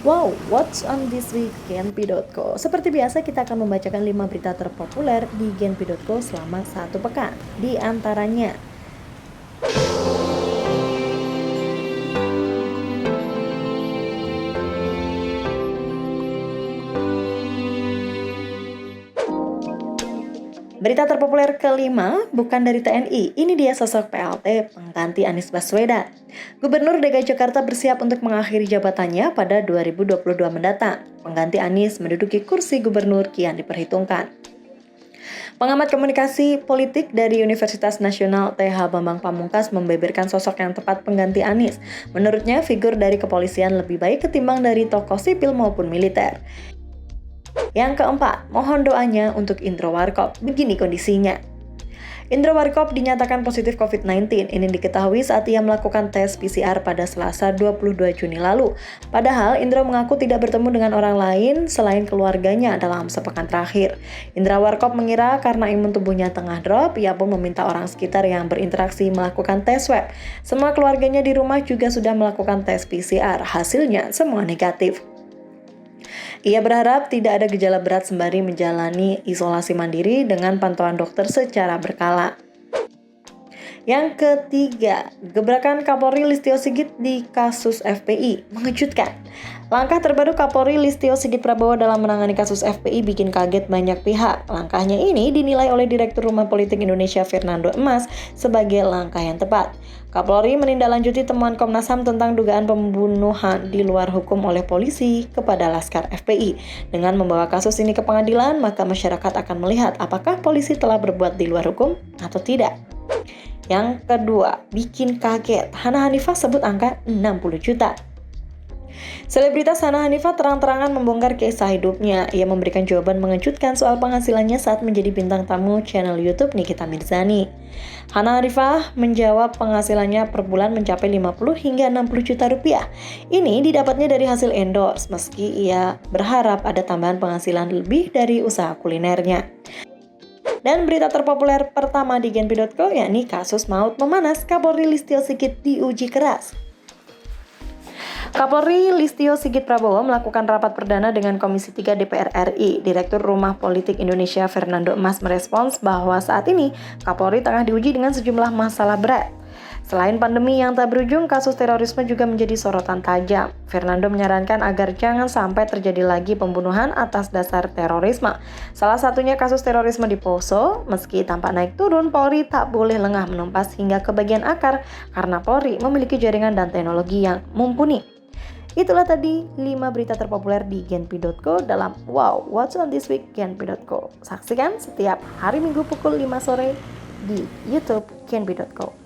Wow, what's on this week Genpi.co. Seperti biasa kita akan membacakan 5 berita terpopuler di Genpi.co selama 1 pekan. Di antaranya, berita terpopuler kelima bukan dari TNI, ini dia sosok PLT pengganti Anies Baswedan. Gubernur DKI Jakarta bersiap untuk mengakhiri jabatannya pada 2022 mendatang. Pengganti Anies menduduki kursi gubernur kian diperhitungkan. Pengamat komunikasi politik dari Universitas Nasional TH Bambang Pamungkas membeberkan sosok yang tepat pengganti Anies. Menurutnya, figur dari kepolisian lebih baik ketimbang dari tokoh sipil maupun militer. Yang keempat, mohon doanya untuk Indro Warkop. Begini kondisinya. Indro Warkop dinyatakan positif COVID-19. Ini diketahui saat ia melakukan tes PCR pada Selasa 22 Juni lalu. Padahal Indro mengaku tidak bertemu dengan orang lain selain keluarganya dalam sepekan terakhir. Indro Warkop mengira karena imun tubuhnya tengah drop, ia pun meminta orang sekitar yang berinteraksi melakukan tes swab. Semua keluarganya di rumah juga sudah melakukan tes PCR. Hasilnya semua negatif. Ia berharap tidak ada gejala berat sembari menjalani isolasi mandiri dengan pantauan dokter secara berkala. Yang ketiga, gebrakan Kapolri Listio Sigit di kasus FPI mengejutkan. Langkah terbaru Kapolri Listio Sigit Prabowo dalam menangani kasus FPI bikin kaget banyak pihak. Langkahnya ini dinilai oleh Direktur Rumah Politik Indonesia Fernando Emas sebagai langkah yang tepat. Kapolri menindaklanjuti temuan Komnas HAM tentang dugaan pembunuhan di luar hukum oleh polisi kepada laskar FPI. Dengan membawa kasus ini ke pengadilan, maka masyarakat akan melihat apakah polisi telah berbuat di luar hukum atau tidak. Yang kedua, bikin kaget. Hana Hanifah sebut angka 60 juta. Selebritas Hana Hanifah terang-terangan membongkar kisah hidupnya. Ia memberikan jawaban mengejutkan soal penghasilannya saat menjadi bintang tamu channel YouTube Nikita Mirzani. Hana Hanifah menjawab penghasilannya per bulan mencapai 50 hingga 60 juta rupiah. Ini didapatnya dari hasil endorse, meski ia berharap ada tambahan penghasilan lebih dari usaha kulinernya. Dan berita terpopuler pertama di Genpi.co yakni kasus maut memanas, Kapolri Listio Sigit diuji keras. Kapolri Listio Sigit Prabowo melakukan rapat perdana dengan Komisi 3 DPR RI. Direktur Rumah Politik Indonesia Fernando Emas merespons bahwa saat ini Kapolri tengah diuji dengan sejumlah masalah berat. Selain pandemi yang tak berujung, kasus terorisme juga menjadi sorotan tajam. Fernando menyarankan agar jangan sampai terjadi lagi pembunuhan atas dasar terorisme. Salah satunya kasus terorisme di Poso. Meski tampak naik turun, Polri tak boleh lengah menumpas hingga ke bagian akar karena Polri memiliki jaringan dan teknologi yang mumpuni. Itulah tadi 5 berita terpopuler di Genpi.co dalam Wow, What's on this week Genpi.co. Saksikan setiap hari Minggu pukul 5 sore di YouTube Genpi.co.